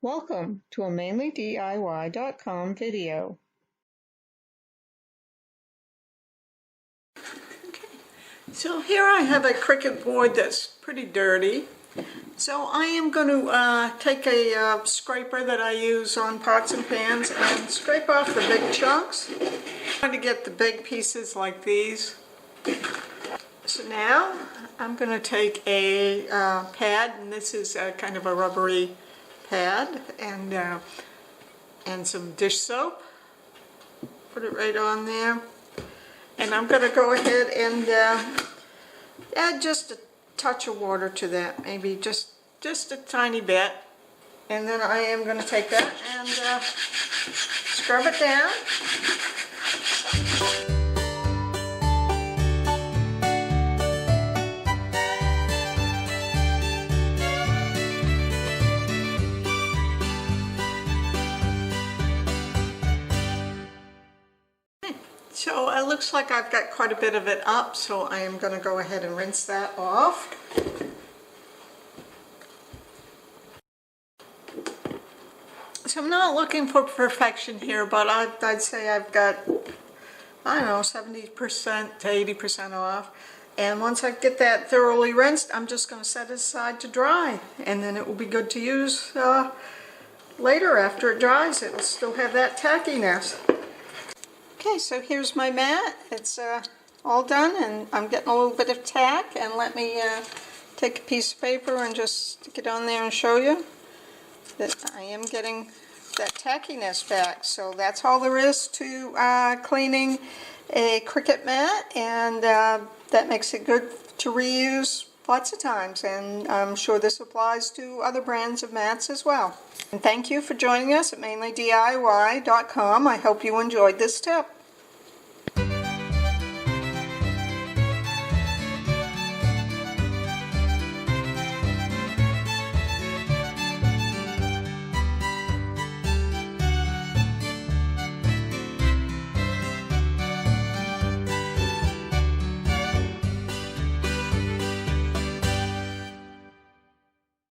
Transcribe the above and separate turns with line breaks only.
Welcome to a MainlyDIY.com video.
So here I have a Cricut board that's pretty dirty. So I am going to take a scraper that I use on pots and pans and scrape off the big chunks. Try to get the big pieces like these. So now I'm going to take a pad, and this is kind of a rubbery pad, and some dish soap. Put it right on there. And I'm going to go ahead and add just a touch of water to that, maybe just a tiny bit. And then I am going to take that and scrub it down. So it looks like I've got quite a bit of it up, so I am going to go ahead and rinse that off. So I'm not looking for perfection here, but I'd say I've got, I don't know, 70% to 80% off. And once I get that thoroughly rinsed, I'm just going to set it aside to dry, and then it will be good to use later after it dries. It will still have that tackiness. Okay, so here's my mat. It's all done, and I'm getting a little bit of tack, and let me take a piece of paper and just stick it on there and show you that I am getting that tackiness back. So that's all there is to cleaning a Cricut mat, and that makes it good to reuse lots of times, and I'm sure this applies to other brands of mats as well. And thank you for joining us at MainelyDIY.com. I hope you enjoyed this tip.